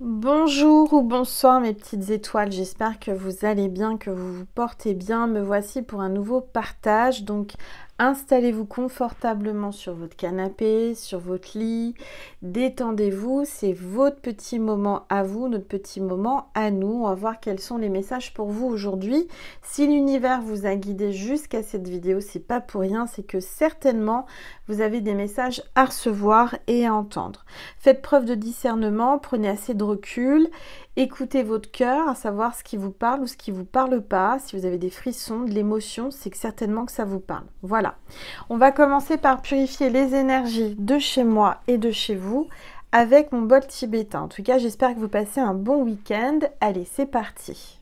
Bonjour ou bonsoir mes petites étoiles, j'espère que vous allez bien, que vous vous portez bien. Me voici pour un nouveau partage. Donc installez-vous confortablement sur votre canapé, sur votre lit, détendez-vous, c'est votre petit moment à vous, notre petit moment à nous. On va voir quels sont les messages pour vous aujourd'hui. Si l'univers vous a guidé jusqu'à cette vidéo, c'est pas pour rien, c'est que certainement vous avez des messages à recevoir et à entendre. Faites preuve de discernement, prenez assez de recul, écoutez votre cœur, à savoir ce qui vous parle ou ce qui vous parle pas. Si vous avez des frissons, de l'émotion, c'est que certainement que ça vous parle. Voilà. On va commencer par purifier les énergies de chez moi et de chez vous avec mon bol tibétain. En tout cas, j'espère que vous passez un bon week-end. Allez, c'est parti.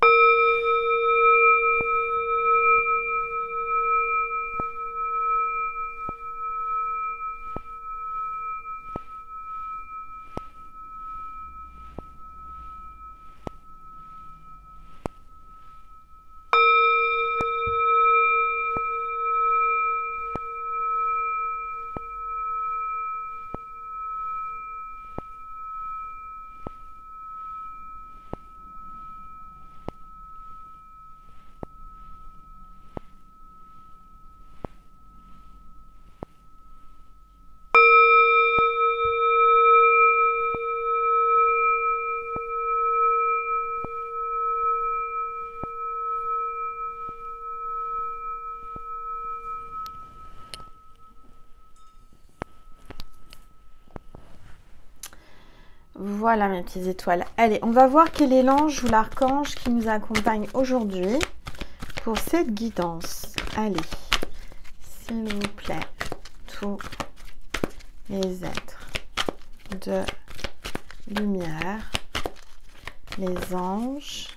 Voilà mes petites étoiles. Allez, on va voir quel est l'ange ou l'archange qui nous accompagne aujourd'hui pour cette guidance. Allez, s'il vous plaît, tous les êtres de lumière, les anges.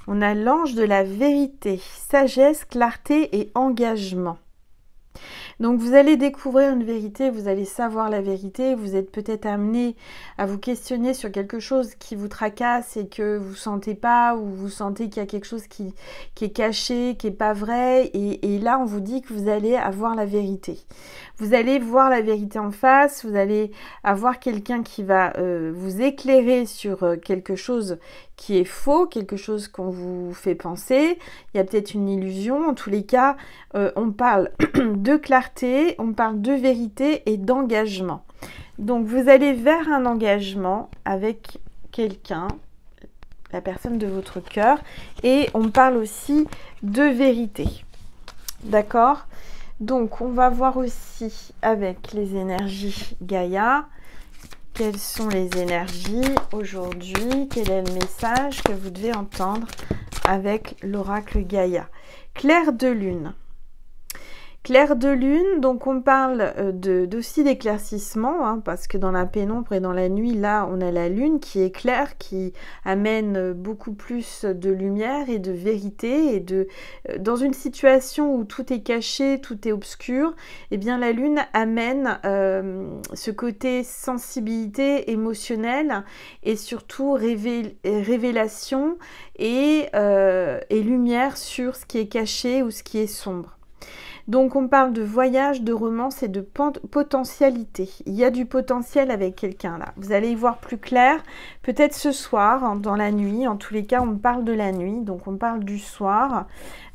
On a l'ange de la vérité, sagesse, clarté et engagement. Donc vous allez découvrir une vérité, vous allez savoir la vérité, vous êtes peut-être amené à vous questionner sur quelque chose qui vous tracasse et que vous sentez pas, ou vous sentez qu'il y a quelque chose qui est caché, qui est pas vrai, et là on vous dit que vous allez avoir la vérité. Vous allez voir la vérité en face, vous allez avoir quelqu'un qui va vous éclairer sur quelque chose qui est faux, quelque chose qu'on vous fait penser. Il y a peut-être une illusion. En tous les cas, on parle de clarté, on parle de vérité et d'engagement. Donc, vous allez vers un engagement avec quelqu'un, la personne de votre cœur, et on parle aussi de vérité. D'accord ? Donc, on va voir aussi avec les énergies Gaïa. Quelles sont les énergies aujourd'hui? Quel est le message que vous devez entendre avec l'oracle Gaïa? Clair de lune. Clair de lune, donc on parle aussi d'éclaircissement, hein, parce que dans la pénombre et dans la nuit, là, on a la lune qui est claire, qui amène beaucoup plus de lumière et de vérité. Et dans une situation où tout est caché, tout est obscur, eh bien la lune amène ce côté sensibilité émotionnelle et surtout révélation et lumière sur ce qui est caché ou ce qui est sombre. Donc on parle de voyage, de romance et de potentialité. Il y a du potentiel avec quelqu'un là. Vous allez y voir plus clair, peut-être ce soir, hein, dans la nuit. En tous les cas, on parle de la nuit. Donc on parle du soir,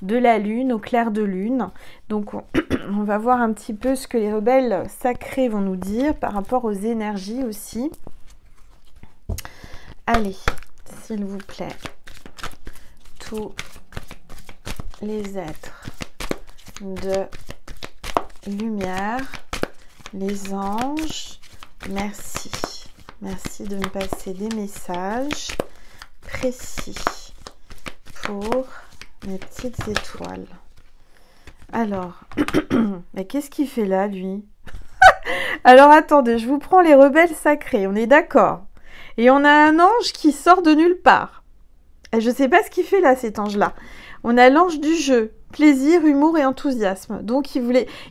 de la lune, au clair de lune. Donc on va voir un petit peu ce que les rebelles sacrés vont nous dire par rapport aux énergies aussi. Allez, s'il vous plaît, tous les êtres de lumière, les anges, merci. Merci de me passer des messages précis pour mes petites étoiles. Alors, mais qu'est-ce qu'il fait là, lui? Alors, attendez, je vous prends les rebelles sacrés, on est d'accord. Et on a un ange qui sort de nulle part. Et je ne sais pas ce qu'il fait là, cet ange-là. On a l'ange du jeu. Plaisir, humour et enthousiasme. Donc,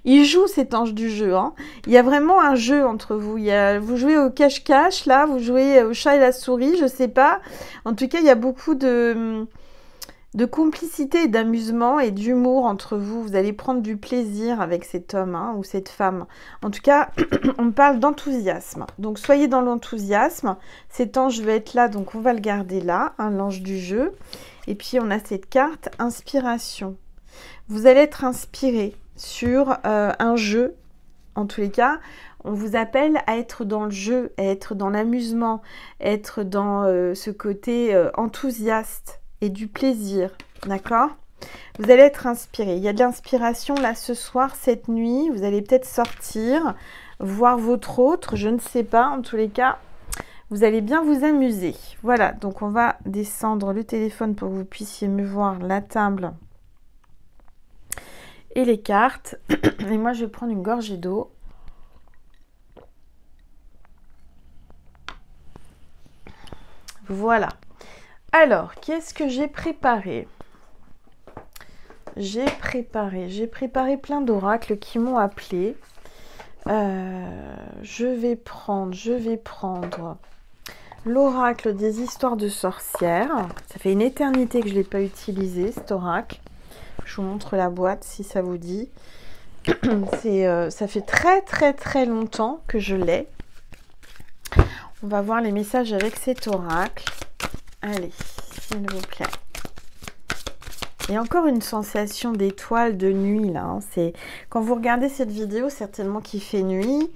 il joue cet ange du jeu. Hein. Il y a vraiment un jeu entre vous. Vous jouez au cache-cache, là. Vous jouez au chat et la souris, je sais pas. En tout cas, il y a beaucoup de de complicité et d'amusement et d'humour entre vous. Vous allez prendre du plaisir avec cet homme hein, ou cette femme. En tout cas, on parle d'enthousiasme. Donc, soyez dans l'enthousiasme. Cet ange va être là, donc on va le garder là, hein, l'ange du jeu. Et puis, on a cette carte inspiration. Vous allez être inspiré sur un jeu. En tous les cas, on vous appelle à être dans le jeu, à être dans l'amusement, être dans ce côté enthousiaste et du plaisir, d'accord? Vous allez être inspiré. Il y a de l'inspiration là ce soir, cette nuit. Vous allez peut-être sortir, voir votre autre, je ne sais pas. En tous les cas, vous allez bien vous amuser. Voilà, donc on va descendre le téléphone pour que vous puissiez mieux voir la table et les cartes. Et moi, je vais prendre une gorgée d'eau. Voilà. Alors, qu'est-ce que j'ai préparé? J'ai préparé plein d'oracles qui m'ont appelé. Je vais prendre l'oracle des histoires de sorcières. Ça fait une éternité que je ne l'ai pas utilisé, cet oracle. Je vous montre la boîte si ça vous dit. Ça fait très longtemps que je l'ai. On va voir les messages avec cet oracle. Allez, s'il vous plaît. Il y a encore une sensation d'étoile de nuit là. Hein. C'est quand vous regardez cette vidéo, certainement qu'il fait nuit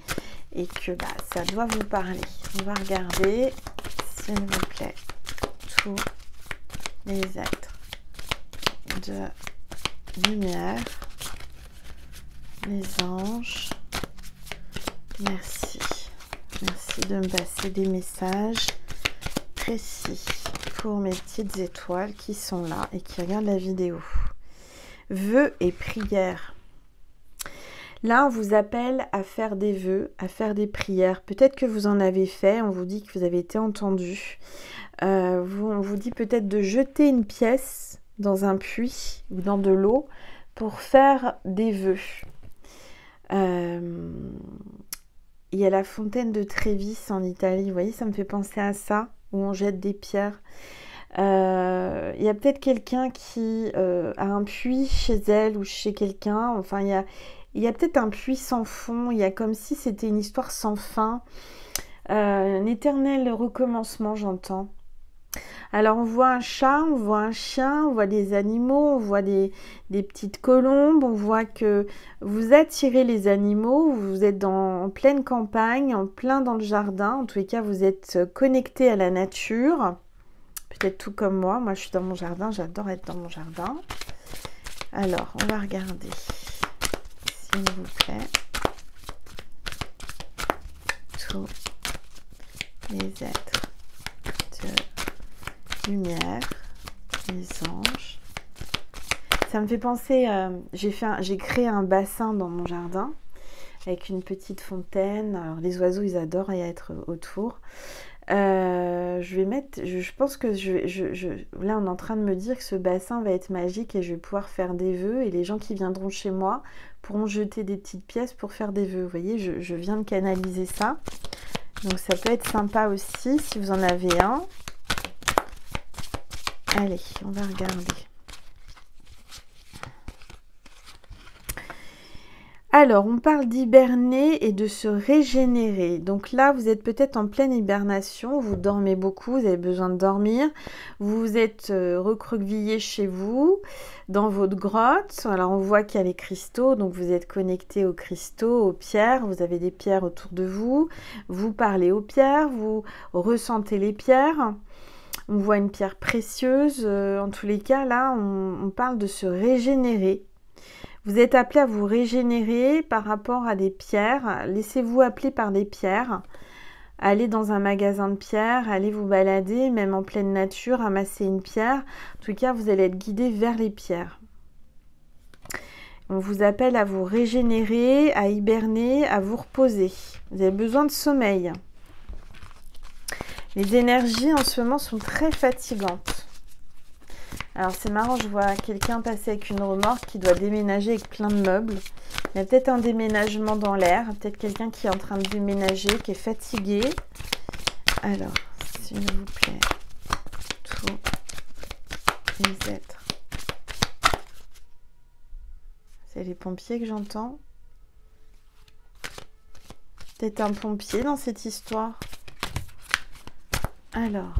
et que bah, ça doit vous parler. On va regarder, s'il vous plaît, tous les êtres de lumière, les anges. Merci. Merci de me passer des messages précis pour mes petites étoiles qui sont là et qui regardent la vidéo. Vœux et prières. Là, on vous appelle à faire des vœux, à faire des prières. Peut-être que vous en avez fait, on vous dit que vous avez été entendu. On vous dit peut-être de jeter une pièce dans un puits ou dans de l'eau pour faire des vœux. Il y a la fontaine de Trévis en Italie, vous voyez, ça me fait penser à ça, où on jette des pierres. Il y a peut-être quelqu'un qui a un puits chez elle ou chez quelqu'un, enfin il y a peut-être un puits sans fond, il y a comme si c'était une histoire sans fin, un éternel recommencement, j'entends. Alors on voit un chat, on voit un chien, on voit des animaux, on voit des petites colombes, on voit que vous attirez les animaux, vous êtes en pleine campagne, en plein dans le jardin, en tous les cas vous êtes connecté à la nature, peut-être tout comme moi je suis dans mon jardin, j'adore être dans mon jardin. Alors on va regarder, s'il vous plaît, tous les êtres de lumière, les anges. Ça me fait penser, j'ai créé un bassin dans mon jardin avec une petite fontaine. Alors les oiseaux ils adorent y être autour. Je vais mettre, je pense que là on est en train de me dire que ce bassin va être magique et je vais pouvoir faire des vœux et les gens qui viendront chez moi pourront jeter des petites pièces pour faire des vœux. Vous voyez, je viens de canaliser ça. Donc ça peut être sympa aussi si vous en avez un. Allez, on va regarder. Alors, on parle d'hiberner et de se régénérer. Donc là, vous êtes peut-être en pleine hibernation, vous dormez beaucoup, vous avez besoin de dormir. Vous vous êtes recroquevillé chez vous, dans votre grotte. Alors, on voit qu'il y a les cristaux, donc vous êtes connecté aux cristaux, aux pierres. Vous avez des pierres autour de vous. Vous parlez aux pierres, vous ressentez les pierres. On voit une pierre précieuse. En tous les cas, là, on parle de se régénérer. Vous êtes appelé à vous régénérer par rapport à des pierres. Laissez-vous appeler par des pierres. Allez dans un magasin de pierres, allez vous balader, même en pleine nature, ramasser une pierre. En tout cas, vous allez être guidé vers les pierres. On vous appelle à vous régénérer, à hiberner, à vous reposer. Vous avez besoin de sommeil. Les énergies en ce moment sont très fatigantes. Alors c'est marrant, je vois quelqu'un passer avec une remorque qui doit déménager avec plein de meubles. Il y a peut-être un déménagement dans l'air, peut-être quelqu'un qui est en train de déménager, qui est fatigué. Alors, s'il vous plaît, tous les êtres C'est les pompiers que j'entends. Peut-être un pompier dans cette histoire. Alors.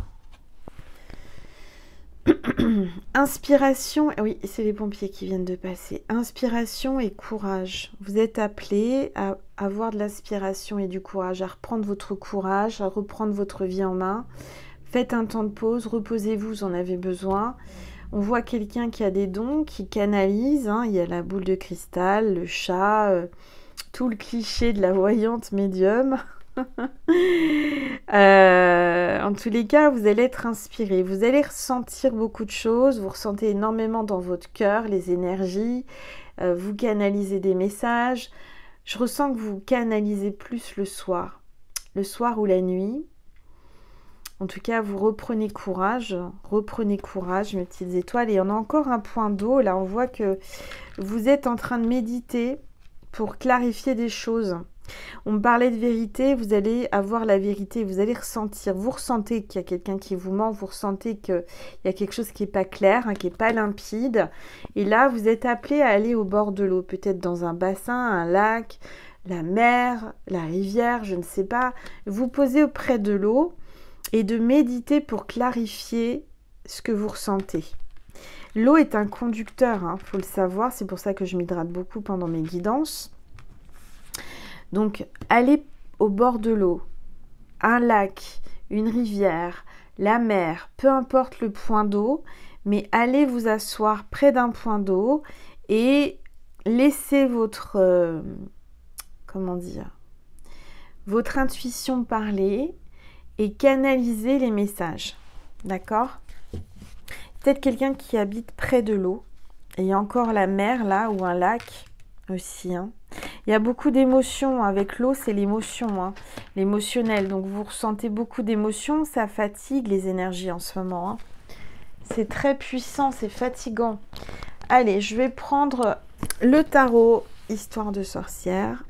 Inspiration. Oui, c'est les pompiers qui viennent de passer. Inspiration et courage. Vous êtes appelés à avoir de l'inspiration et du courage, à reprendre votre courage, à reprendre votre vie en main. Faites un temps de pause, reposez-vous, vous en avez besoin. On voit quelqu'un qui a des dons, qui canalise. Hein. Il y a la boule de cristal, le chat, tout le cliché de la voyante médium. En tous les cas, vous allez être inspiré. Vous allez ressentir beaucoup de choses. Vous ressentez énormément dans votre cœur les énergies. Vous canalisez des messages. Je ressens que vous canalisez plus le soir ou la nuit. En tout cas, vous reprenez courage, mes petites étoiles. Et on a encore un point d'eau. Là, on voit que vous êtes en train de méditer pour clarifier des choses. On me parlait de vérité, vous allez avoir la vérité, vous allez ressentir. Vous ressentez qu'il y a quelqu'un qui vous ment, vous ressentez qu'il y a quelque chose qui n'est pas clair, hein, qui n'est pas limpide. Et là, vous êtes appelé à aller au bord de l'eau, peut-être dans un bassin, un lac, la mer, la rivière, je ne sais pas. Vous posez auprès de l'eau et de méditer pour clarifier ce que vous ressentez. L'eau est un conducteur, hein, faut le savoir, c'est pour ça que je m'hydrate beaucoup pendant mes guidances. Donc, allez au bord de l'eau, un lac, une rivière, la mer, peu importe le point d'eau, mais allez vous asseoir près d'un point d'eau et laissez votre, votre intuition parler et canaliser les messages, d'accord? Peut-être quelqu'un qui habite près de l'eau, et il y a encore la mer là, ou un lac aussi, hein. Il y a beaucoup d'émotions, avec l'eau c'est l'émotion, hein, l'émotionnel, donc vous ressentez beaucoup d'émotions, ça fatigue les énergies en ce moment, hein. C'est très puissant, c'est fatigant. Allez, je vais prendre le tarot Histoire de sorcière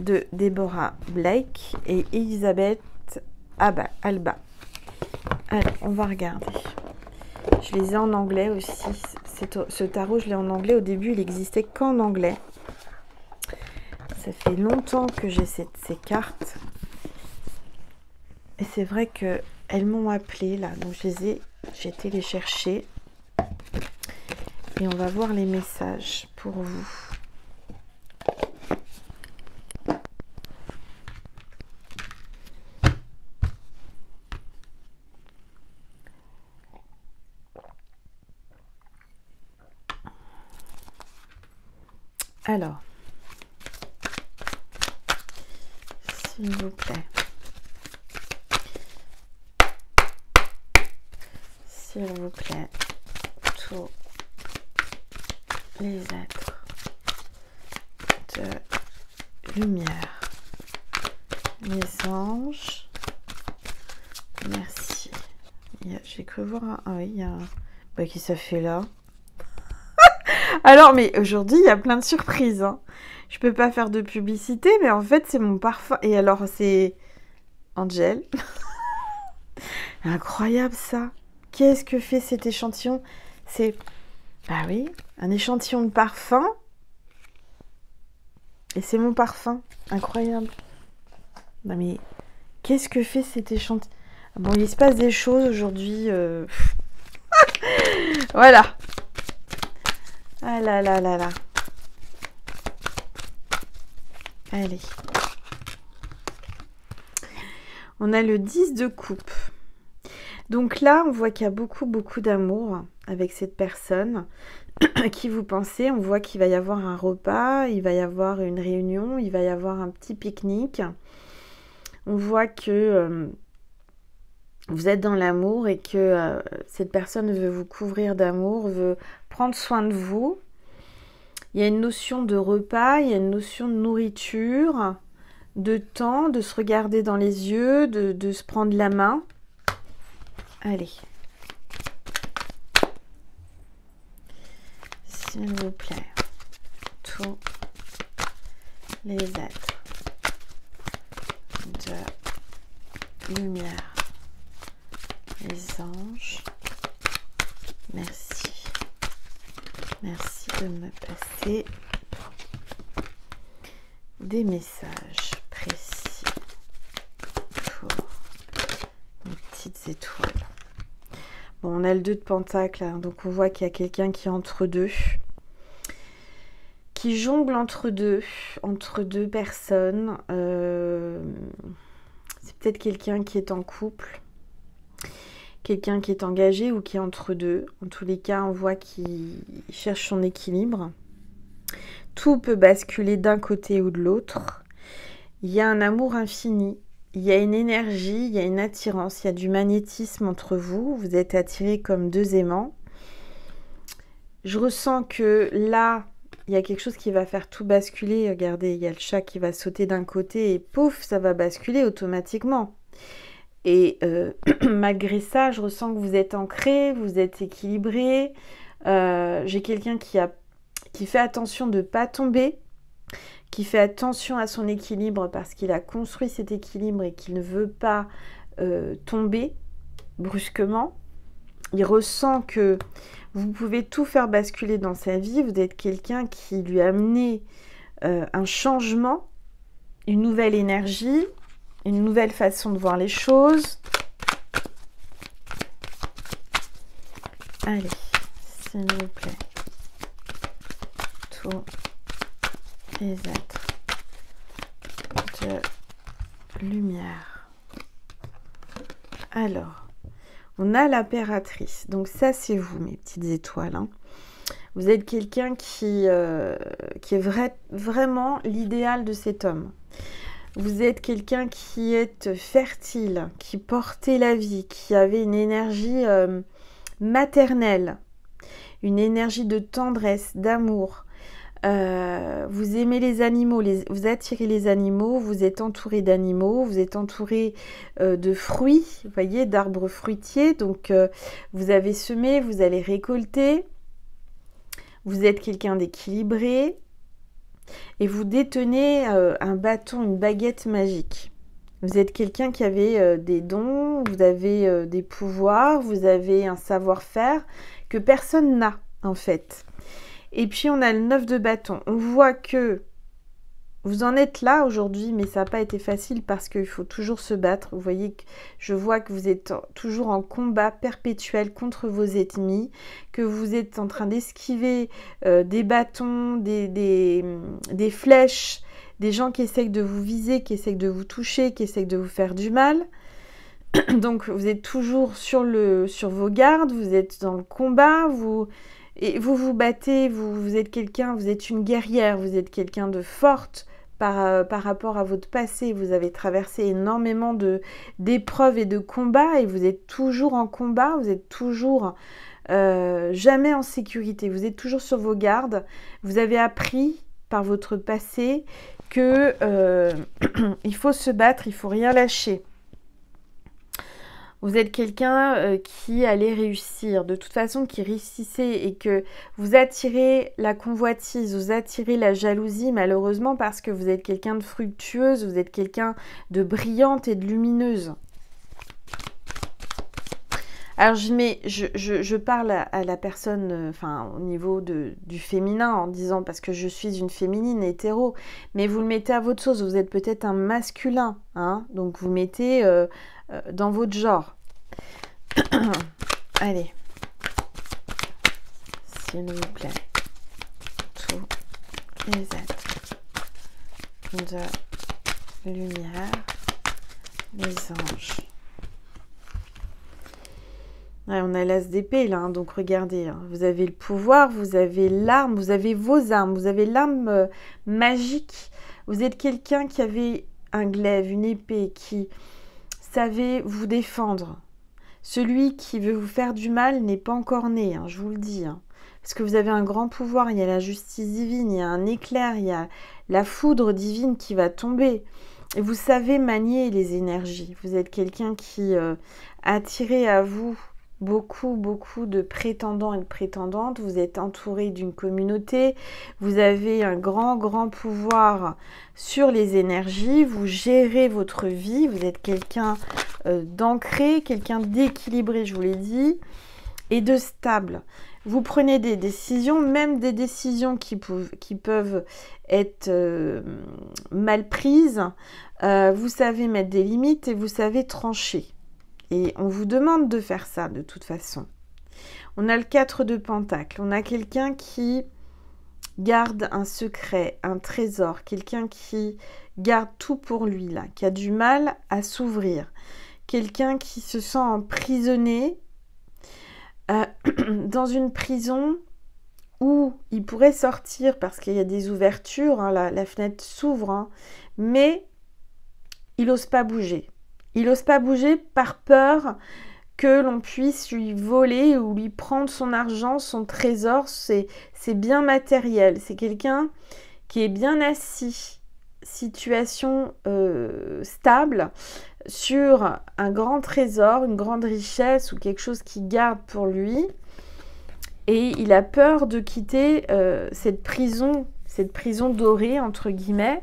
de Deborah Blake et Elisabeth Alba. Allez, on va regarder. Je les ai en anglais aussi. Ce tarot, je l'ai en anglais. Au début, il n'existait qu'en anglais. Ça fait longtemps que j'ai ces cartes. Et c'est vrai qu'elles m'ont appelé là. Donc, j'ai été les chercher. Et on va voir les messages pour vous. Alors, s'il vous plaît, tous les êtres de lumière, les anges, merci. J'ai cru voir un... Ah oui, il y a un... Bah, qui ça fait là? Alors, mais aujourd'hui, il y a plein de surprises, hein. Je peux pas faire de publicité, mais en fait, c'est mon parfum. Et alors, c'est Angel. Incroyable, ça. Qu'est-ce que fait cet échantillon? C'est, bah oui, un échantillon de parfum. Et c'est mon parfum. Incroyable. Non, mais qu'est-ce que fait cet échantillon? Bon, il se passe des choses aujourd'hui. Voilà. Ah là là là là. Allez. On a le 10 de coupe. Donc là, on voit qu'il y a beaucoup d'amour avec cette personne qui vous pensez. On voit qu'il va y avoir un repas, il va y avoir une réunion, il va y avoir un petit pique-nique. On voit que vous êtes dans l'amour et que cette personne veut vous couvrir d'amour, veut prendre soin de vous. Il y a une notion de repas, il y a une notion de nourriture, de temps, de se regarder dans les yeux, de se prendre la main. Allez. S'il vous plaît, tous les êtres de lumière, les anges, merci. Merci de de me passer des messages précis pour mes petites étoiles. Bon, on a le 2 de Pentacle, hein, donc on voit qu'il y a quelqu'un qui est entre deux, qui jongle entre deux personnes. C'est peut-être quelqu'un qui est en couple, quelqu'un qui est engagé ou qui est entre deux. En tous les cas, on voit qu'il cherche son équilibre. Tout peut basculer d'un côté ou de l'autre. Il y a un amour infini, il y a une énergie, il y a une attirance, il y a du magnétisme entre vous. Vous êtes attirés comme 2 aimants. Je ressens que là, il y a quelque chose qui va faire tout basculer. Regardez, il y a le chat qui va sauter d'un côté et pouf, ça va basculer automatiquement. Et malgré ça, je ressens que vous êtes ancré, vous êtes équilibré. J'ai quelqu'un qui fait attention de ne pas tomber, qui fait attention à son équilibre parce qu'il a construit cet équilibre et qu'il ne veut pas tomber brusquement. Il ressent que vous pouvez tout faire basculer dans sa vie. Vous êtes quelqu'un qui lui a amené un changement, une nouvelle énergie, une nouvelle façon de voir les choses. Allez, s'il vous plaît. Tous les êtres de lumière. Alors, on a l'impératrice. Donc ça, c'est vous, mes petites étoiles. Hein. Vous êtes quelqu'un qui est vraiment l'idéal de cet homme. Vous êtes quelqu'un qui est fertile, qui portait la vie, qui avait une énergie maternelle, une énergie de tendresse, d'amour. Vous aimez les animaux, vous attirez les animaux, vous êtes entouré d'animaux, vous êtes entouré de fruits, vous voyez, d'arbres fruitiers. Donc, vous avez semé, vous allez récolter. Vous êtes quelqu'un d'équilibré. Et vous détenez un bâton, une baguette magique. Vous êtes quelqu'un qui avait des dons, vous avez des pouvoirs, vous avez un savoir-faire que personne n'a en fait. Et puis on a le 9 de bâton. On voit que vous en êtes là aujourd'hui, mais ça n'a pas été facile parce qu'il faut toujours se battre. Vous voyez que je vois que vous êtes toujours en combat perpétuel contre vos ennemis, que vous êtes en train d'esquiver des bâtons, des flèches, des gens qui essayent de vous viser, qui essayent de vous toucher, qui essayent de vous faire du mal. Donc vous êtes toujours sur vos gardes, vous êtes dans le combat, vous battez, vous êtes quelqu'un, vous êtes une guerrière, vous êtes quelqu'un de forte. Par rapport à votre passé, vous avez traversé énormément d'épreuves et de combats et vous êtes toujours en combat, vous êtes toujours jamais en sécurité, vous êtes toujours sur vos gardes. Vous avez appris par votre passé que il faut se battre, il faut rien lâcher. Vous êtes quelqu'un qui allait réussir, de toute façon qui réussissait et que vous attirez la convoitise, vous attirez la jalousie malheureusement parce que vous êtes quelqu'un de fructueuse, vous êtes quelqu'un de brillante et de lumineuse. Alors je parle à la personne, enfin au niveau du féminin en disant parce que je suis une féminine hétéro, mais vous le mettez à votre sauce, vous êtes peut-être un masculin, hein, donc vous mettez dans votre genre. Allez, s'il vous plaît, tous les êtres de lumière, les anges. Ouais, on a l'as d'épée là, hein, donc regardez, hein, vous avez le pouvoir, vous avez l'arme, vous avez vos armes, vous avez l'arme magique. Vous êtes quelqu'un qui avait un glaive, une épée, qui savait vous défendre. Celui qui veut vous faire du mal n'est pas encore né, hein, je vous le dis. Hein, parce que vous avez un grand pouvoir, il y a la justice divine, il y a un éclair, il y a la foudre divine qui va tomber. Et vous savez manier les énergies. Vous êtes quelqu'un qui a attiré à vous beaucoup de prétendants et de prétendantes. Vous êtes entouré d'une communauté. Vous avez un grand pouvoir sur les énergies. Vous gérez votre vie. Vous êtes quelqu'un d'ancré, quelqu'un d'équilibré, je vous l'ai dit. et de stable. Vous prenez des décisions, même des décisions qui peuvent être mal prises. Vous savez mettre des limites et vous savez trancher. Et on vous demande de faire ça de toute façon. On a le 4 de Pentacle. On a quelqu'un qui garde un secret, un trésor. Quelqu'un qui garde tout pour lui, là, qui a du mal à s'ouvrir. Quelqu'un qui se sent emprisonné dans une prison où il pourrait sortir parce qu'il y a des ouvertures, hein, la fenêtre s'ouvre, hein, mais il n'ose pas bouger. Il n'ose pas bouger par peur que l'on puisse lui voler ou lui prendre son argent, son trésor, c'est bien matériel. C'est quelqu'un qui est bien assis, situation stable, sur un grand trésor, une grande richesse ou quelque chose qu'il garde pour lui. Et il a peur de quitter cette prison dorée, entre guillemets,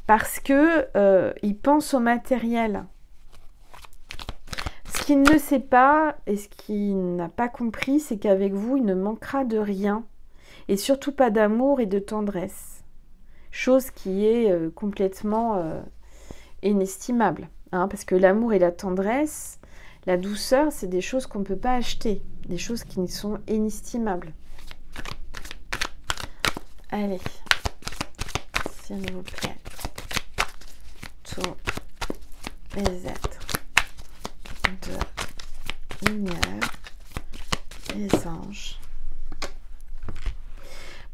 parce que il pense au matériel. Ce qu'il ne sait pas et ce qu'il n'a pas compris, c'est qu'avec vous, il ne manquera de rien. Et surtout pas d'amour et de tendresse. Chose qui est complètement inestimable. Hein, parce que l'amour et la tendresse, la douceur, c'est des choses qu'on ne peut pas acheter. Des choses qui sont inestimables. Allez, s'il vous plaît. Tous les êtres de lumière, les anges.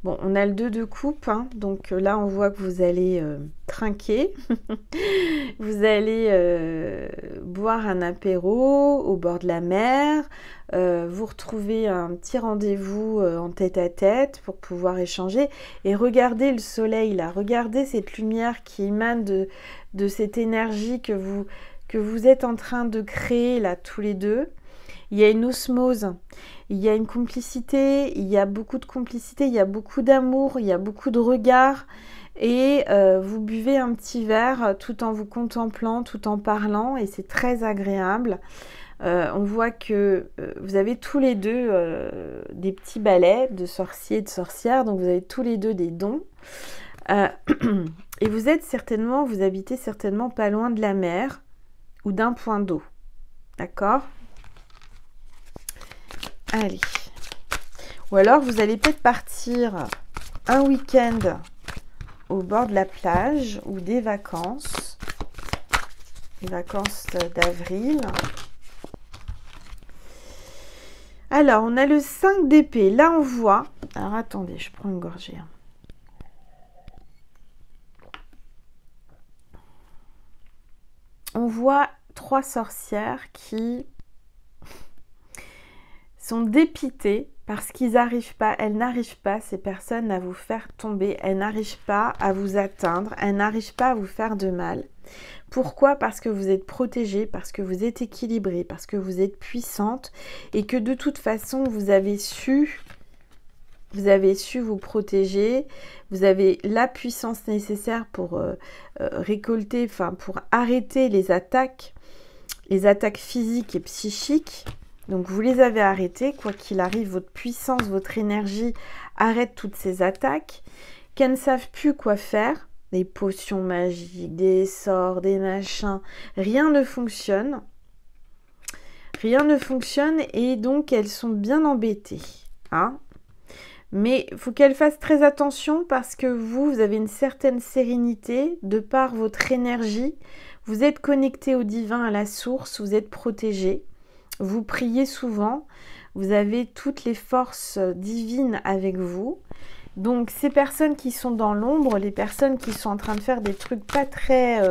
Bon, on a le 2 de coupe, hein, donc là on voit que vous allez trinquer, vous allez boire un apéro au bord de la mer, vous retrouvez un petit rendez-vous en tête-à-tête pour pouvoir échanger et regardez le soleil là, regardez cette lumière qui émane de cette énergie que vous êtes en train de créer là tous les deux. Il y a une osmose, il y a une complicité, il y a beaucoup de complicité, il y a beaucoup d'amour, il y a beaucoup de regards et vous buvez un petit verre tout en vous contemplant, tout en parlant et c'est très agréable. On voit que vous avez tous les deux des petits balais de sorciers et de sorcières, donc vous avez tous les deux des dons. Et vous habitez certainement pas loin de la mer ou d'un point d'eau, d'accord ? Allez. Ou alors, vous allez peut-être partir un week-end au bord de la plage ou des vacances. Les vacances d'avril. Alors, on a le 5 d'épée. Là, on voit... Alors, attendez, je prends une gorgée. On voit 3 sorcières qui... sont dépitées parce qu'ils n'arrivent pas, elles n'arrivent pas, ces personnes, à vous faire tomber, elles n'arrivent pas à vous atteindre, elles n'arrivent pas à vous faire de mal. Pourquoi ? Parce que vous êtes protégée, parce que vous êtes équilibrée, parce que vous êtes puissante et que de toute façon, vous avez su vous protéger, vous avez la puissance nécessaire pour récolter, enfin pour arrêter les attaques physiques et psychiques. Donc vous les avez arrêtés, quoi qu'il arrive, votre puissance, votre énergie arrête toutes ces attaques, qu'elles ne savent plus quoi faire, des potions magiques, des sorts, des machins, rien ne fonctionne. Rien ne fonctionne et donc elles sont bien embêtées. Hein, mais il faut qu'elles fassent très attention parce que vous avez une certaine sérénité de par votre énergie. Vous êtes connecté au divin, à la source, vous êtes protégé. Vous priez souvent, vous avez toutes les forces divines avec vous. Donc ces personnes qui sont dans l'ombre, les personnes qui sont en train de faire des trucs pas très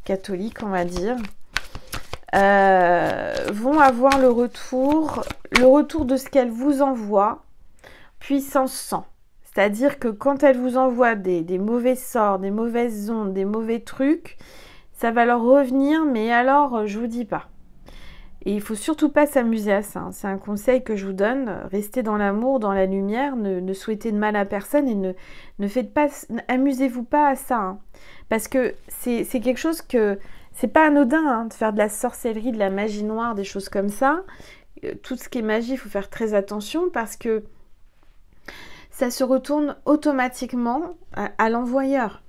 catholiques, on va dire, vont avoir le retour de ce qu'elles vous envoient, puissance 100. C'est-à-dire que quand elles vous envoient des mauvais sorts, des mauvaises ondes, des mauvais trucs, ça va leur revenir, mais alors je vous dis pas. Et il ne faut surtout pas s'amuser à ça. C'est un conseil que je vous donne. Restez dans l'amour, dans la lumière. Ne souhaitez de mal à personne et ne faites pas... Amusez-vous pas à ça. Hein. Parce que c'est quelque chose que... C'est pas anodin de faire de la sorcellerie, de la magie noire, des choses comme ça. tout ce qui est magie, il faut faire très attention parce que ça se retourne automatiquement à l'envoyeur.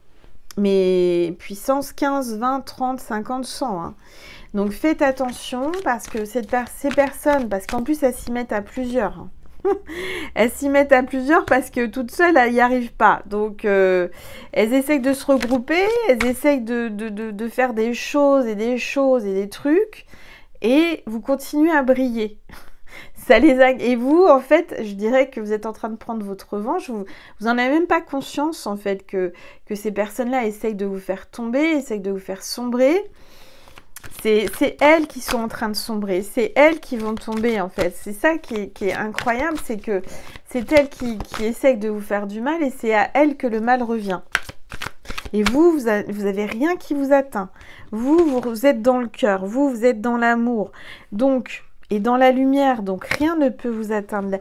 Mais puissance 15, 20, 30, 50, 100. Hein. Donc faites attention parce que ces personnes, parce qu'en plus elles s'y mettent à plusieurs. Hein. Elles s'y mettent à plusieurs parce que toutes seules, elles n'y arrivent pas. Donc elles essayent de se regrouper, elles essayent de faire des choses et des choses et des trucs. Et vous continuez à briller. Ça les a... Et vous, en fait, je dirais que vous êtes en train de prendre votre revanche. Vous n'en avez même pas conscience, en fait, que ces personnes-là essayent de vous faire tomber, essayent de vous faire sombrer. C'est elles qui sont en train de sombrer. C'est elles qui vont tomber, en fait. C'est ça qui est incroyable, c'est que c'est elles qui essayent de vous faire du mal et c'est à elles que le mal revient. Et vous avez rien qui vous atteint. Vous êtes dans le cœur, vous êtes dans l'amour. Donc... Et dans la lumière, donc rien ne peut vous atteindre.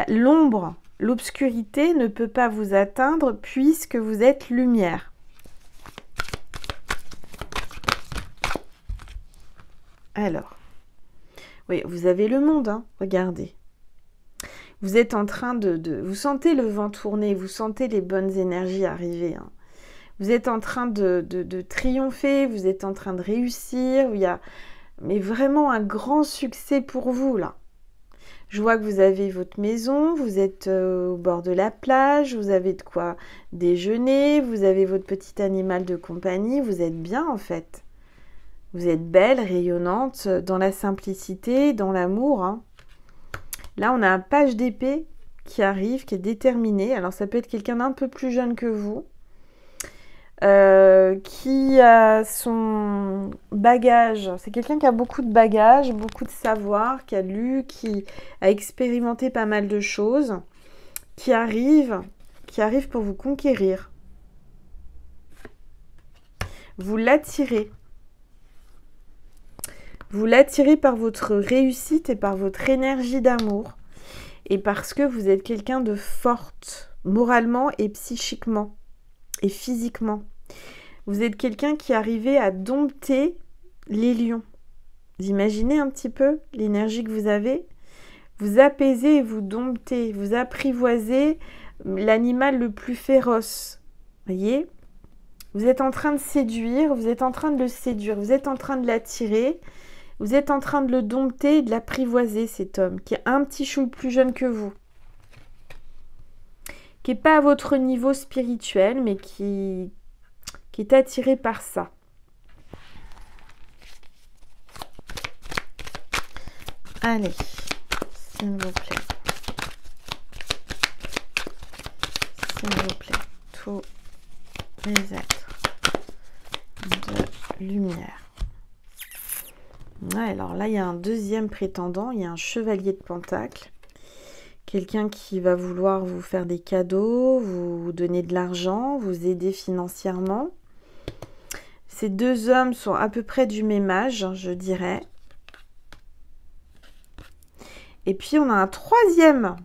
L'ombre, l'obscurité ne peut pas vous atteindre puisque vous êtes lumière. Alors, oui, vous avez le monde, hein, regardez. Vous êtes en train vous sentez le vent tourner, vous sentez les bonnes énergies arriver. Hein. Vous êtes en train de triompher, vous êtes en train de réussir, il y a... Mais vraiment un grand succès pour vous, là. Je vois que vous avez votre maison, vous êtes au bord de la plage, vous avez de quoi déjeuner, vous avez votre petit animal de compagnie, vous êtes bien, en fait. Vous êtes belle, rayonnante, dans la simplicité, dans l'amour. Hein. Là, on a un page d'épée qui arrive, qui est déterminé. Alors, ça peut être quelqu'un d'un peu plus jeune que vous. Qui a son bagage, c'est quelqu'un qui a beaucoup de bagages, beaucoup de savoir, qui a lu, qui a expérimenté pas mal de choses, qui arrive pour vous conquérir. Vous l'attirez. Vous l'attirez par votre réussite et par votre énergie d'amour. Et parce que vous êtes quelqu'un de forte, moralement et psychiquement et physiquement. Vous êtes quelqu'un qui arrivait à dompter les lions. Vous imaginez un petit peu l'énergie que vous avez? Vous apaisez et vous domptez, vous apprivoisez l'animal le plus féroce. Voyez? Vous êtes en train de séduire, vous êtes en train de le séduire, vous êtes en train de l'attirer, vous êtes en train de le dompter et de l'apprivoiser, cet homme, qui est un petit chou plus jeune que vous. Qui n'est pas à votre niveau spirituel, mais qui est attiré par ça. Allez, s'il vous plaît. S'il vous plaît. Tous les êtres de lumière. Ouais, alors là, il y a un deuxième prétendant. Il y a un chevalier de Pentacle. Quelqu'un qui va vouloir vous faire des cadeaux, vous donner de l'argent, vous aider financièrement. Ces deux hommes sont à peu près du même âge, je dirais. Et puis, on a un troisième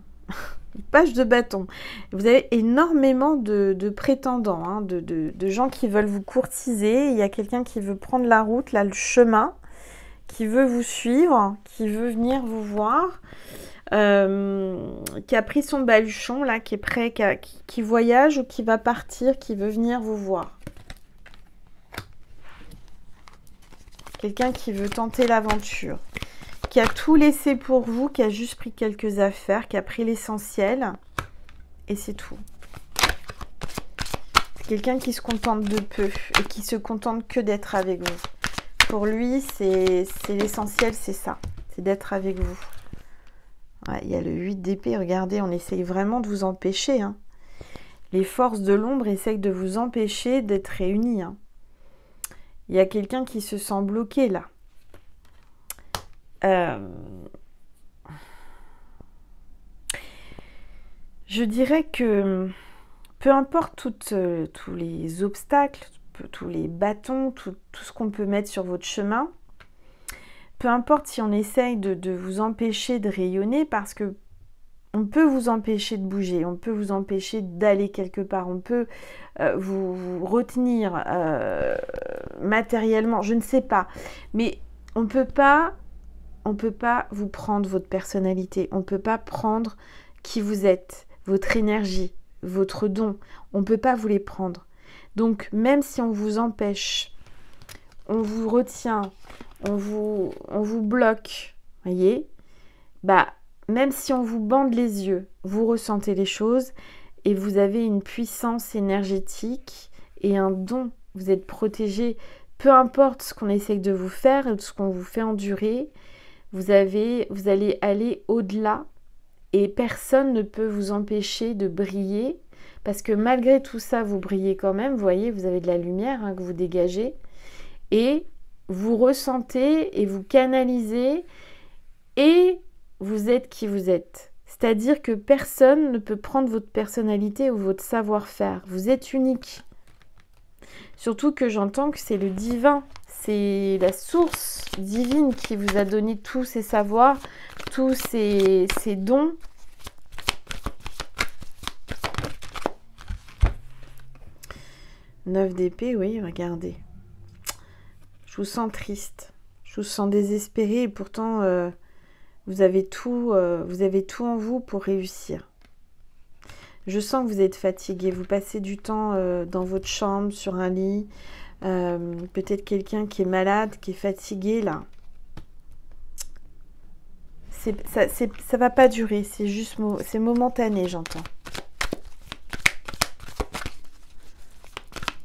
page de bâton. Vous avez énormément de prétendants, hein, de gens qui veulent vous courtiser. Il y a quelqu'un qui veut prendre la route, là, le chemin, qui veut vous suivre, qui veut venir vous voir. Qui a pris son baluchon, là, qui est prêt, qui voyage ou qui va partir, qui veut venir vous voir. Quelqu'un qui veut tenter l'aventure, qui a tout laissé pour vous, qui a juste pris quelques affaires, qui a pris l'essentiel, et c'est tout. C'est quelqu'un qui se contente de peu et qui se contente que d'être avec vous. Pour lui, c'est l'essentiel, c'est ça, c'est d'être avec vous. Ouais, il y a le 8 d'épée, regardez, on essaye vraiment de vous empêcher. Hein. Les forces de l'ombre essayent de vous empêcher d'être réunis. Hein. Il y a quelqu'un qui se sent bloqué là. Je dirais que peu importe tous les obstacles, tous les bâtons, tout ce qu'on peut mettre sur votre chemin, peu importe si on essaye de vous empêcher de rayonner, parce que on peut vous empêcher de bouger, on peut vous empêcher d'aller quelque part, on peut vous retenir matériellement, je ne sais pas. Mais on ne peut pas on ne peut pas vous prendre votre personnalité, on ne peut pas prendre qui vous êtes, votre énergie, votre don, on ne peut pas vous les prendre. Donc même si on vous empêche, on vous retient, on vous bloque, voyez, bah même si on vous bande les yeux, vous ressentez les choses et vous avez une puissance énergétique et un don. Vous êtes protégé, peu importe ce qu'on essaye de vous faire, ce qu'on vous fait endurer, vous allez aller au-delà et personne ne peut vous empêcher de briller parce que malgré tout ça, vous brillez quand même. Vous voyez, vous avez de la lumière que vous dégagez et vous ressentez et vous canalisez et vous êtes qui vous êtes. C'est-à-dire que personne ne peut prendre votre personnalité ou votre savoir-faire. Vous êtes unique. Surtout que j'entends que c'est le divin, c'est la source divine qui vous a donné tous ces savoirs, tous ces dons. Neuf d'épée, oui, regardez. Je vous sens triste, je vous sens désespéré et pourtant vous avez tout en vous pour réussir. Je sens que vous êtes fatigué, vous passez du temps dans votre chambre, sur un lit, peut-être quelqu'un qui est malade, qui est fatigué là. Ça va pas durer, c'est momentané, j'entends.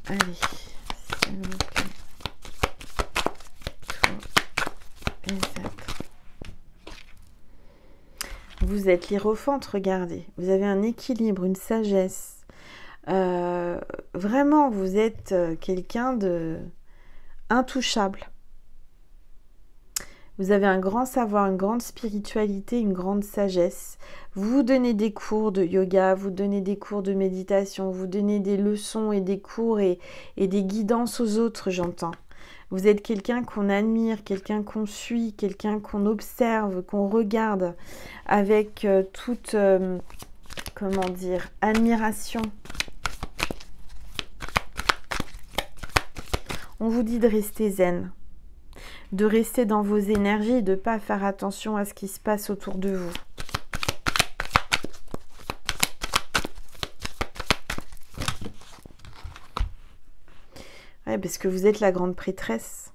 Allez, s'il vous plaît. Vous êtes l'hiérophante, regardez. Vous avez un équilibre, une sagesse. Vraiment, vous êtes quelqu'un de intouchable. Vous avez un grand savoir, une grande spiritualité, une grande sagesse. Vous donnez des cours de yoga, vous donnez des cours de méditation, vous donnez des leçons et des cours et des guidances aux autres, j'entends. Vous êtes quelqu'un qu'on admire, quelqu'un qu'on suit, quelqu'un qu'on observe, qu'on regarde avec toute, comment dire, admiration. On vous dit de rester zen, de rester dans vos énergies, de ne pas faire attention à ce qui se passe autour de vous. Ouais, parce que vous êtes la grande prêtresse.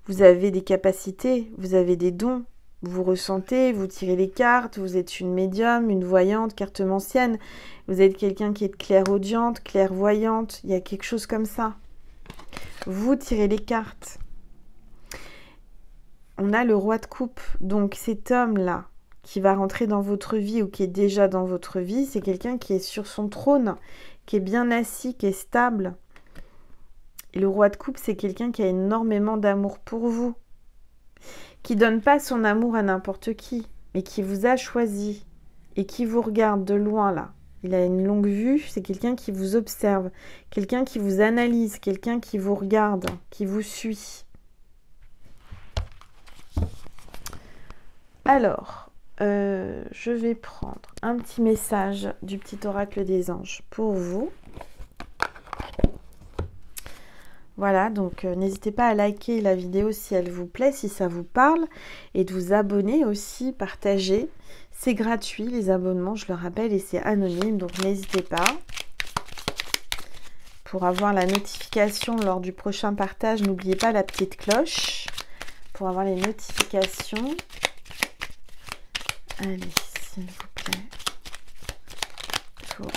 Vous avez des capacités, vous avez des dons. Vous ressentez, vous tirez les cartes, vous êtes une médium, une voyante, cartomancienne. Vous êtes quelqu'un qui est clairaudiente, clairvoyante. Il y a quelque chose comme ça. Vous tirez les cartes. On a le roi de coupe. Donc cet homme-là, qui va rentrer dans votre vie ou qui est déjà dans votre vie, c'est quelqu'un qui est sur son trône, qui est bien assis, qui est stable. Et le roi de coupe, c'est quelqu'un qui a énormément d'amour pour vous, qui donne pas son amour à n'importe qui, mais qui vous a choisi et qui vous regarde de loin là. Il a une longue vue, c'est quelqu'un qui vous observe, quelqu'un qui vous analyse, quelqu'un qui vous regarde, qui vous suit. Alors, je vais prendre un petit message du petit oracle des anges pour vous. Voilà, donc n'hésitez pas à liker la vidéo si elle vous plaît, si ça vous parle, et de vous abonner aussi, partager. C'est gratuit les abonnements, je le rappelle, et c'est anonyme, donc n'hésitez pas. Pour avoir la notification lors du prochain partage, n'oubliez pas la petite cloche pour avoir les notifications. Allez, s'il vous plaît. Pour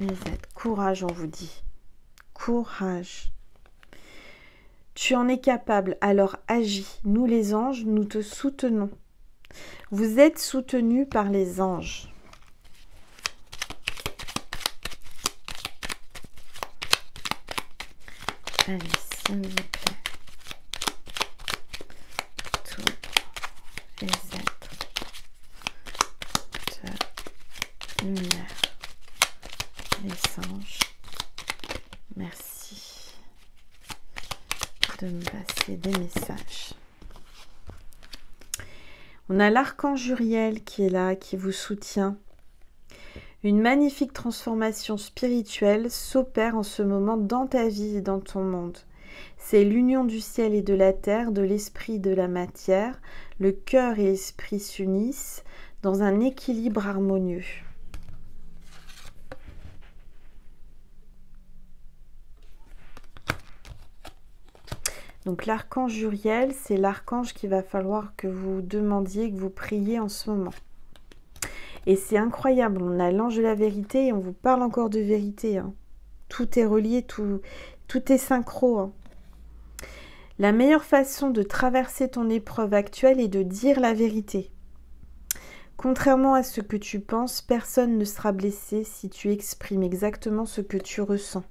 les aides. Courage, on vous dit. Courage. Tu en es capable, alors agis. Nous les anges, nous te soutenons. Vous êtes soutenus par les anges. Allez, s'il vous plaît. Tous les êtres de lumière, les anges, merci de me passer des messages. On a l'archange Uriel qui est là, qui vous soutient. Une magnifique transformation spirituelle s'opère en ce moment dans ta vie et dans ton monde. C'est l'union du ciel et de la terre, de l'esprit et de la matière. Le cœur et l'esprit s'unissent dans un équilibre harmonieux. Donc l'archange Uriel, c'est l'archange qu'il va falloir que vous demandiez, que vous priez en ce moment. Et c'est incroyable, on a l'ange de la vérité et on vous parle encore de vérité. Hein. Tout est relié, tout est synchro. Hein. La meilleure façon de traverser ton épreuve actuelle est de dire la vérité. Contrairement à ce que tu penses, personne ne sera blessé si tu exprimes exactement ce que tu ressens.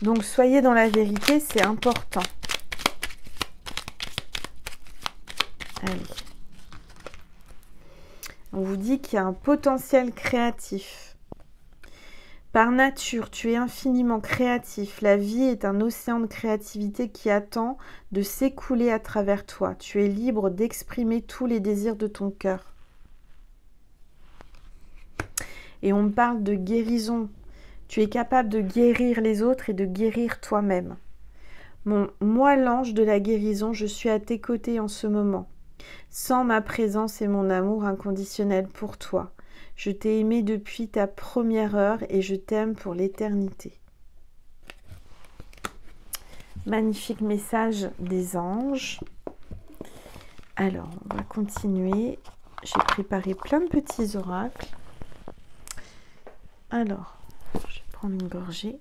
Donc soyez dans la vérité, c'est important. Allez. On vous dit qu'il y a un potentiel créatif. Par nature, tu es infiniment créatif. La vie est un océan de créativité qui attend de s'écouler à travers toi. Tu es libre d'exprimer tous les désirs de ton cœur. Et on me parle de guérison. Tu es capable de guérir les autres et de guérir toi-même. Moi, l'ange de la guérison, je suis à tes côtés en ce moment. Sans ma présence et mon amour inconditionnel pour toi. Je t'ai aimé depuis ta première heure et je t'aime pour l'éternité. Magnifique message des anges. Alors, on va continuer. J'ai préparé plein de petits oracles. Alors, je vais prendre une gorgée.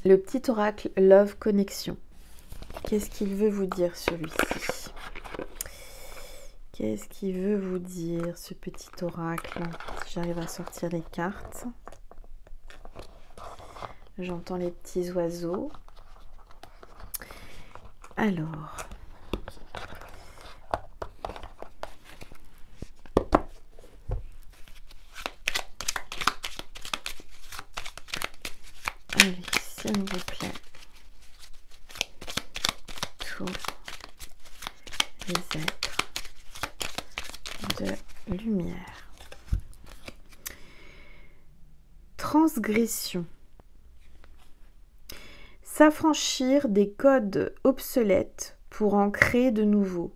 Le petit oracle Love Connection. Qu'est-ce qu'il veut vous dire celui-ci? Qu'est-ce qu'il veut vous dire ce petit oracle? Si j'arrive à sortir les cartes. J'entends les petits oiseaux. Alors. Allez, s'il vous plaît. Tous les êtres de lumière. Transgression. S'affranchir des codes obsolètes pour en créer de nouveaux.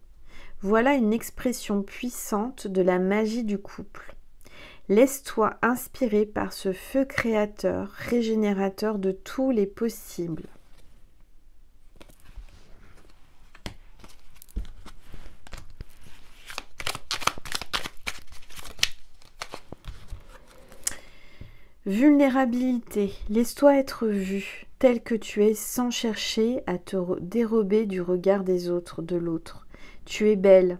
Voilà une expression puissante de la magie du couple. Laisse-toi inspirer par ce feu créateur, régénérateur de tous les possibles. Vulnérabilité. Laisse-toi être vu tel que tu es sans chercher à te dérober du regard des autres, de l'autre. Tu es belle,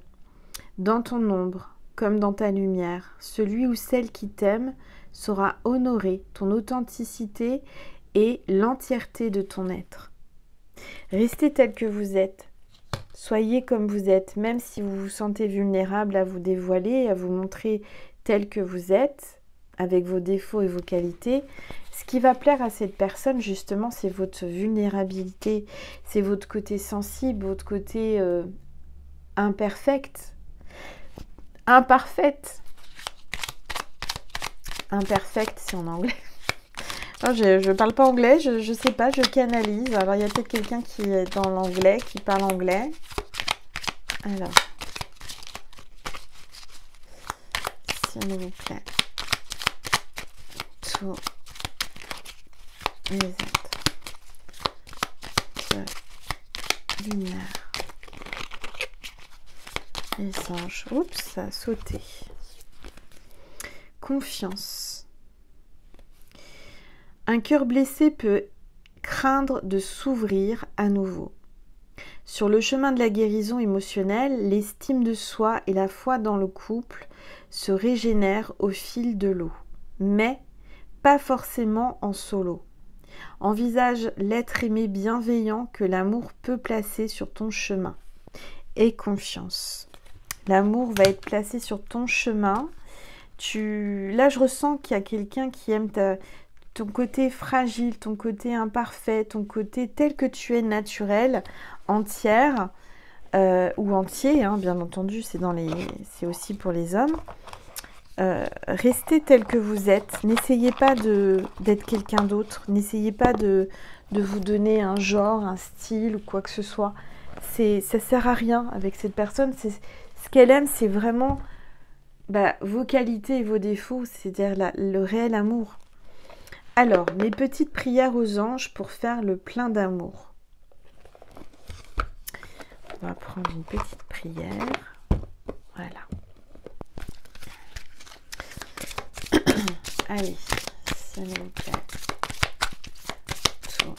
dans ton ombre, comme dans ta lumière. Celui ou celle qui t'aime saura honorer ton authenticité et l'entièreté de ton être. Restez tel que vous êtes. Soyez comme vous êtes, même si vous vous sentez vulnérable à vous dévoiler, à vous montrer tel que vous êtes, avec vos défauts et vos qualités. Ce qui va plaire à cette personne, justement, c'est votre vulnérabilité, c'est votre côté sensible, votre côté imparfaite. Imparfaite, c'est en anglais. Non, je ne parle pas anglais, je ne sais pas, je canalise. Alors, il y a peut-être quelqu'un qui est dans l'anglais, qui parle anglais. Alors, s'il vous plaît. Tous les êtres de lumière. Les anges. Oups, ça a sauté. Confiance. Un cœur blessé peut craindre de s'ouvrir à nouveau. Sur le chemin de la guérison émotionnelle, l'estime de soi et la foi dans le couple se régénèrent au fil de l'eau, mais pas forcément en solo. Envisage l'être aimé bienveillant que l'amour peut placer sur ton chemin. Aie confiance. L'amour va être placé sur ton chemin. Là, je ressens qu'il y a quelqu'un qui aime ton côté fragile, ton côté imparfait, ton côté tel que tu es naturel, entière ou entier, hein, bien entendu, c'est aussi pour les hommes. restez tel que vous êtes. N'essayez pas d'être quelqu'un d'autre. N'essayez pas de vous donner un genre, un style ou quoi que ce soit. Ça sert à rien avec cette personne. Ce qu'elle aime, c'est vraiment vos qualités et vos défauts, c'est-à-dire le réel amour. Alors, mes petites prières aux anges pour faire le plein d'amour. On va prendre une petite prière. Voilà. Allez, s'il vous plaît. Tous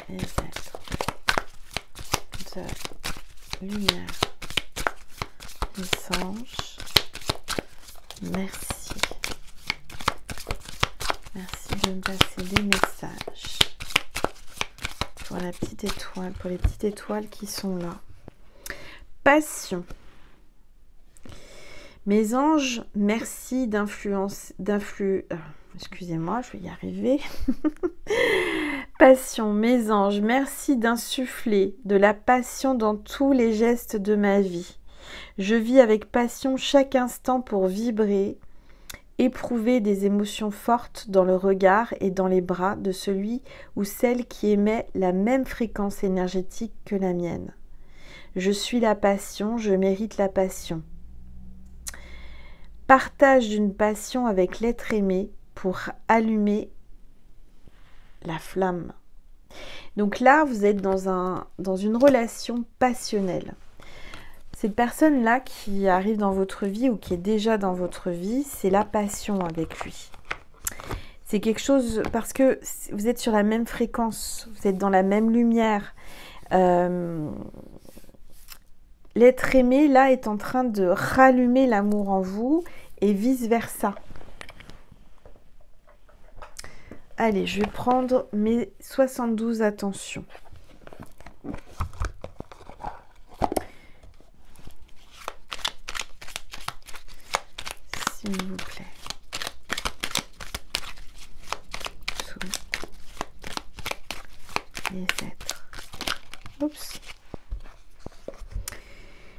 les êtres de lumière, les anges, merci. Merci de me passer des messages pour la petite étoile, pour les petites étoiles qui sont là. Passion. Mes anges, merci excusez-moi, je vais y arriver. Passion, mes anges, merci d'insuffler de la passion dans tous les gestes de ma vie. Je vis avec passion chaque instant pour vibrer, éprouver des émotions fortes dans le regard et dans les bras de celui ou celle qui émet la même fréquence énergétique que la mienne. Je suis la passion, je mérite la passion. Partage d'une passion avec l'être aimé pour allumer la flamme. Donc là, vous êtes dans une relation passionnelle. Cette personne-là qui arrive dans votre vie ou qui est déjà dans votre vie, c'est la passion avec lui. C'est quelque chose, parce que vous êtes sur la même fréquence, vous êtes dans la même lumière. L'être aimé, là, est en train de rallumer l'amour en vous et vice-versa. Allez, je vais prendre mes 72 attentions. S'il vous plaît. Tous les êtres. Oups.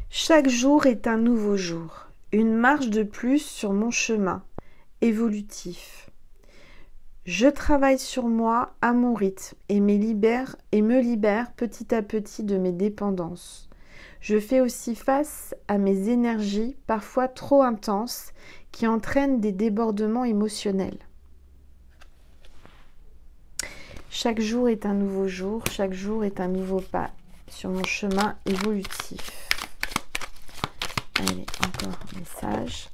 Chaque jour est un nouveau jour, une marche de plus sur mon chemin évolutif. Je travaille sur moi à mon rythme et me libère petit à petit de mes dépendances. Je fais aussi face à mes énergies parfois trop intenses qui entraînent des débordements émotionnels. Chaque jour est un nouveau jour, chaque jour est un nouveau pas sur mon chemin évolutif. Allez, encore un message.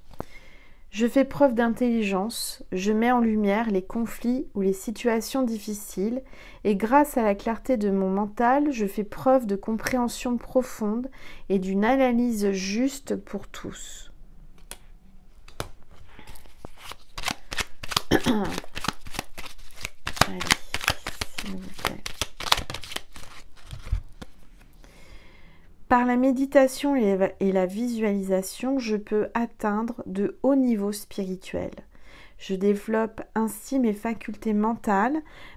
Je fais preuve d'intelligence, je mets en lumière les conflits ou les situations difficiles et grâce à la clarté de mon mental, je fais preuve de compréhension profonde et d'une analyse juste pour tous. Allez, s'il vous plaît. Par la méditation et la visualisation, je peux atteindre de hauts niveaux spirituels. Je développe ainsi mes facultés mentales,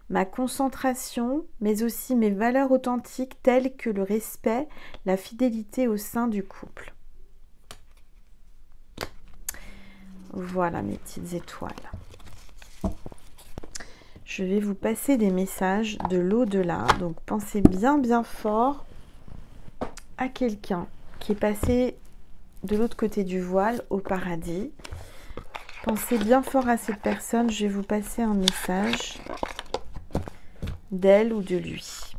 ma concentration, mais aussi mes valeurs authentiques telles que le respect, la fidélité au sein du couple. Voilà mes petites étoiles. Je vais vous passer des messages de l'au-delà, donc pensez bien fort à quelqu'un qui est passé de l'autre côté du voile au paradis. Pensez bien fort à cette personne. Je vais vous passer un message d'elle ou de lui.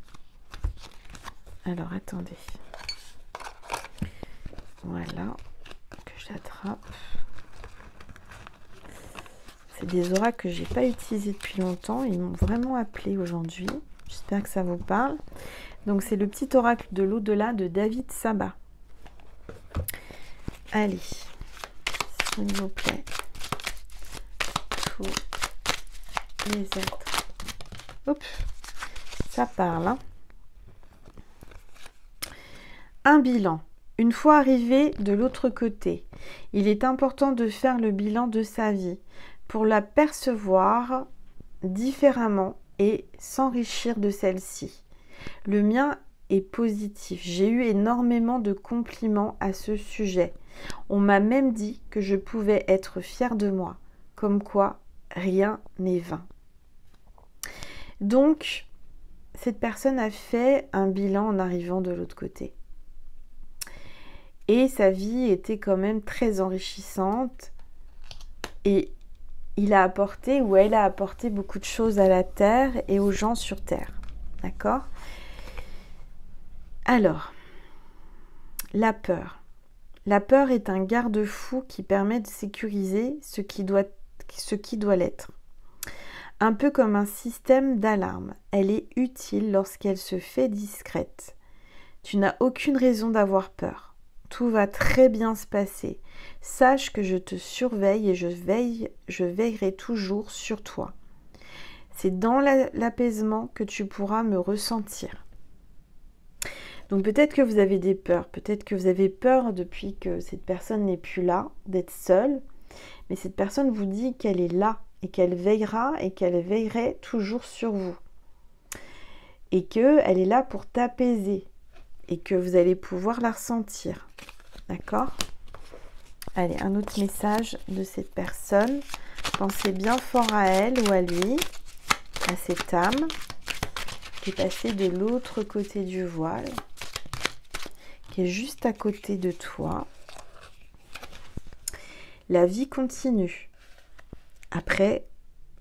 Alors, attendez. Voilà. Que je l'attrape. C'est des oracles que j'ai pas utilisés depuis longtemps. Ils m'ont vraiment appelé aujourd'hui. J'espère que ça vous parle. Donc, c'est le petit oracle de l'au-delà de David Sabat. Allez, s'il vous plaît. Tous les êtres. Oups, ça parle. Hein. Un bilan. Une fois arrivé de l'autre côté, il est important de faire le bilan de sa vie pour la percevoir différemment et s'enrichir de celle-ci. Le mien est positif. J'ai eu énormément de compliments à ce sujet. On m'a même dit que je pouvais être fière de moi, comme quoi rien n'est vain. Donc, cette personne a fait un bilan en arrivant de l'autre côté. Et sa vie était quand même très enrichissante. Et il a apporté, ou elle a apporté beaucoup de choses à la Terre et aux gens sur Terre. D'accord ? Alors, la peur. La peur est un garde-fou qui permet de sécuriser ce qui doit l'être. Un peu comme un système d'alarme. Elle est utile lorsqu'elle se fait discrète. Tu n'as aucune raison d'avoir peur. Tout va très bien se passer. Sache que je te surveille et je veillerai toujours sur toi. C'est dans l'apaisement que tu pourras me ressentir. Donc peut-être que vous avez des peurs, peut-être que vous avez peur depuis que cette personne n'est plus là, d'être seule, mais cette personne vous dit qu'elle est là et qu'elle veillera et qu'elle veillerait toujours sur vous. Et qu'elle est là pour t'apaiser et que vous allez pouvoir la ressentir. D'accord ? Allez, un autre message de cette personne. Pensez bien fort à elle ou à lui, à cette âme qui est passée de l'autre côté du voile, qui est juste à côté de toi. La vie continue. Après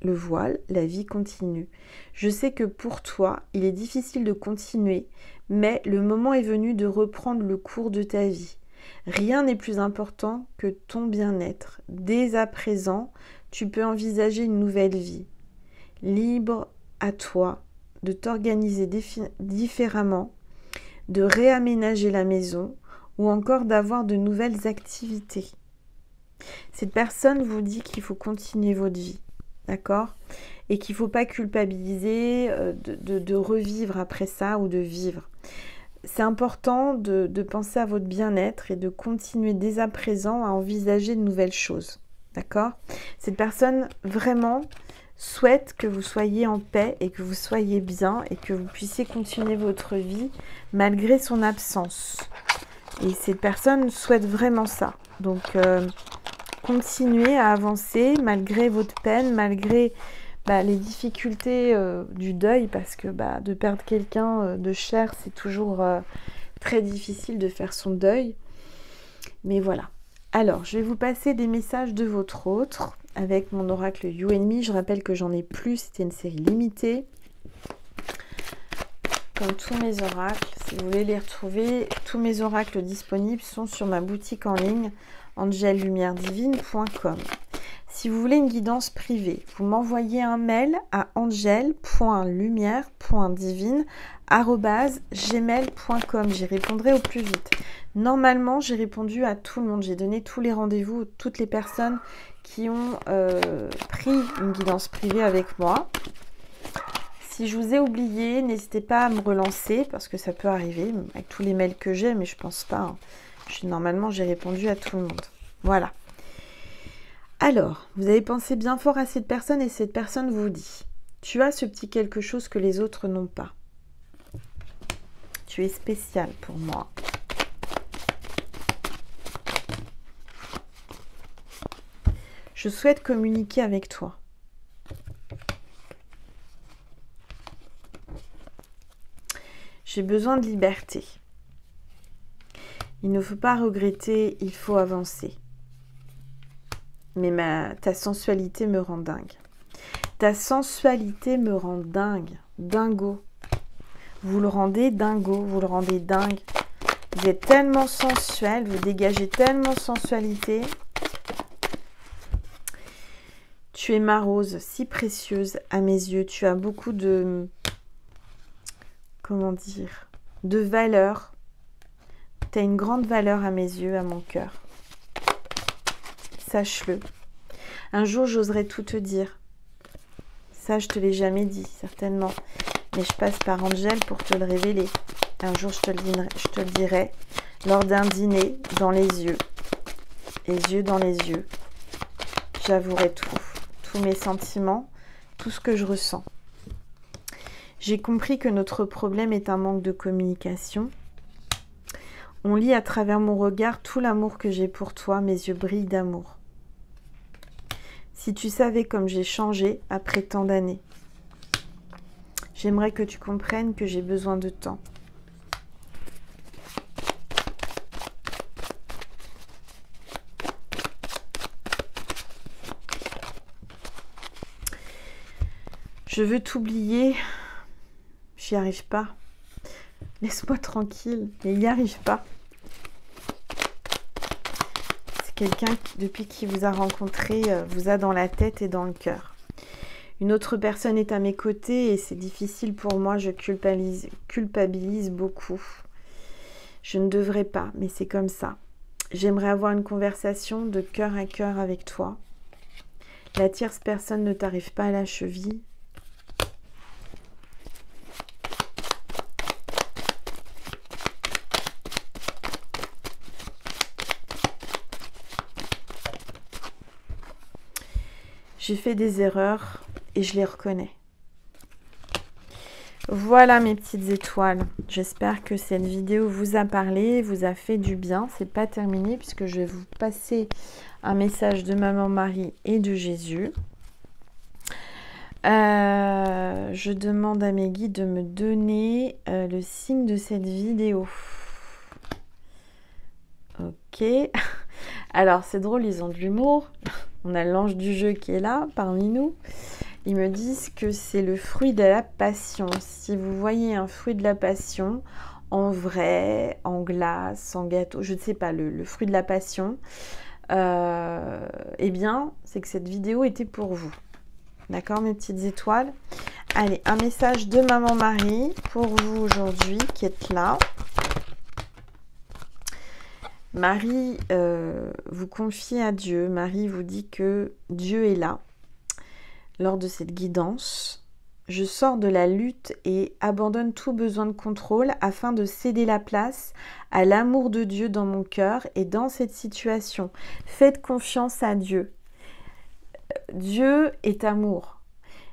le voile, la vie continue. Je sais que pour toi, il est difficile de continuer, mais le moment est venu de reprendre le cours de ta vie. Rien n'est plus important que ton bien-être. Dès à présent, tu peux envisager une nouvelle vie. Libre à toi de t'organiser différemment, de réaménager la maison ou encore d'avoir de nouvelles activités. Cette personne vous dit qu'il faut continuer votre vie, d'accord ? Et qu'il ne faut pas culpabiliser de revivre après ça ou de vivre. C'est important de penser à votre bien-être et de continuer dès à présent à envisager de nouvelles choses, d'accord ? Cette personne vraiment souhaite que vous soyez en paix et que vous soyez bien et que vous puissiez continuer votre vie malgré son absence. Et cette personne souhaite vraiment ça. Donc, continuez à avancer malgré votre peine, malgré les difficultés du deuil, parce que de perdre quelqu'un de cher, c'est toujours très difficile de faire son deuil. Mais voilà. Alors, je vais vous passer des messages de votre autre avec mon oracle You and Me. Je rappelle que j'en ai plus, c'était une série limitée. Comme tous mes oracles, si vous voulez les retrouver, tous mes oracles disponibles sont sur ma boutique en ligne angellumièredivine.com. Si vous voulez une guidance privée, vous m'envoyez un mail à angel.lumière.divine@gmail.com. J'y répondrai au plus vite. Normalement, j'ai répondu à tout le monde. J'ai donné tous les rendez-vous, toutes les personnes qui ont pris une guidance privée avec moi. Si je vous ai oublié, n'hésitez pas à me relancer parce que ça peut arriver avec tous les mails que j'ai, mais je pense pas. Hein. Normalement, j'ai répondu à tout le monde. Voilà. Alors, vous avez pensé bien fort à cette personne et cette personne vous dit « Tu as ce petit quelque chose que les autres n'ont pas. Tu es spécial pour moi. » Je souhaite communiquer avec toi. J'ai besoin de liberté. Il ne faut pas regretter, il faut avancer. Mais ta sensualité me rend dingue. Ta sensualité me rend dingue. Dingo. Vous le rendez dingo, vous le rendez dingue. Vous êtes tellement sensuel, vous dégagez tellement sensualité. Tu es ma rose, si précieuse à mes yeux. Tu as beaucoup de... Comment dire ? De valeur. Tu as une grande valeur à mes yeux, à mon cœur. Sache-le. Un jour, j'oserai tout te dire. Ça, je te l'ai jamais dit, certainement. Mais je passe par Angel pour te le révéler. Un jour, je te le dirai lors d'un dîner dans les yeux. Les yeux dans les yeux. J'avouerai tout. Tous mes sentiments, tout ce que je ressens. J'ai compris que notre problème est un manque de communication. On lit à travers mon regard tout l'amour que j'ai pour toi, mes yeux brillent d'amour. Si tu savais comme j'ai changé après tant d'années. J'aimerais que tu comprennes que j'ai besoin de temps. Je veux t'oublier. J'y arrive pas. Laisse-moi tranquille. Mais il n'y arrive pas. C'est quelqu'un qui, depuis qu'il vous a rencontré, vous a dans la tête et dans le cœur. Une autre personne est à mes côtés et c'est difficile pour moi. Je culpabilise beaucoup. Je ne devrais pas, mais c'est comme ça. J'aimerais avoir une conversation de cœur à cœur avec toi. La tierce personne ne t'arrive pas à la cheville. J'ai fait des erreurs et je les reconnais. Voilà mes petites étoiles. J'espère que cette vidéo vous a parlé, vous a fait du bien. C'est pas terminé puisque je vais vous passer un message de Maman Marie et de Jésus. Je demande à mes guides de me donner le signe de cette vidéo. Ok. Alors c'est drôle, ils ont de l'humour. On a l'ange du jeu qui est là parmi nous. Ils me disent que c'est le fruit de la passion. Si vous voyez un fruit de la passion, en vrai, en glace, en gâteau, je ne sais pas, le fruit de la passion, eh bien, c'est que cette vidéo était pour vous. D'accord, mes petites étoiles? Allez, un message de Maman Marie pour vous aujourd'hui qui êtes là. Marie vous confie à Dieu. Marie vous dit que Dieu est là. Lors de cette guidance, je sors de la lutte et abandonne tout besoin de contrôle afin de céder la place à l'amour de Dieu dans mon cœur et dans cette situation. Faites confiance à Dieu. Dieu est amour.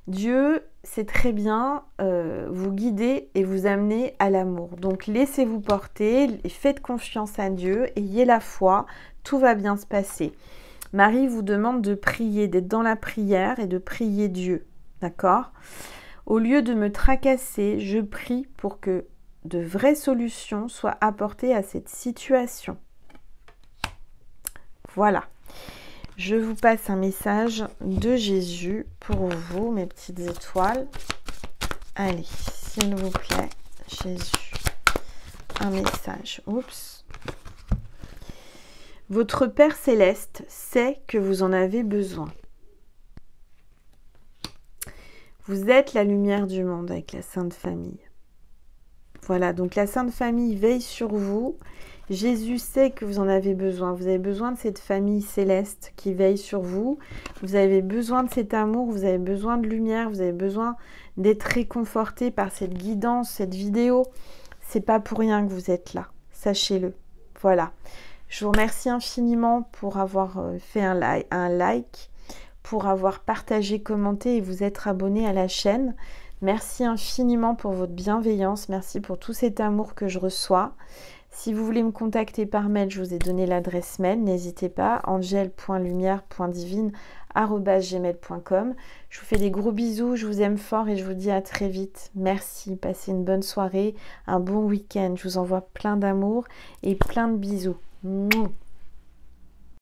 Dieu sait très bien vous guider et vous amener à l'amour. Donc laissez-vous porter, faites confiance à Dieu, ayez la foi, tout va bien se passer. Marie vous demande de prier, d'être dans la prière et de prier Dieu, d'accord? Au lieu de me tracasser, je prie pour que de vraies solutions soient apportées à cette situation. Voilà. Je vous passe un message de Jésus pour vous, mes petites étoiles. Allez, s'il vous plaît, Jésus. Un message. Oups. Votre Père Céleste sait que vous en avez besoin. Vous êtes la lumière du monde avec la Sainte Famille. Voilà, donc la Sainte Famille veille sur vous. Jésus sait que vous en avez besoin. Vous avez besoin de cette famille céleste qui veille sur vous. Vous avez besoin de cet amour, vous avez besoin de lumière, vous avez besoin d'être réconforté par cette guidance, cette vidéo. C'est pas pour rien que vous êtes là. Sachez-le. Voilà. Je vous remercie infiniment pour avoir fait un like, pour avoir partagé, commenté et vous être abonné à la chaîne. Merci infiniment pour votre bienveillance. Merci pour tout cet amour que je reçois. Si vous voulez me contacter par mail, je vous ai donné l'adresse mail. N'hésitez pas, angel.lumière.divine@gmail.com. Je vous fais des gros bisous, je vous aime fort et je vous dis à très vite. Merci, passez une bonne soirée, un bon week-end. Je vous envoie plein d'amour et plein de bisous. Mouah.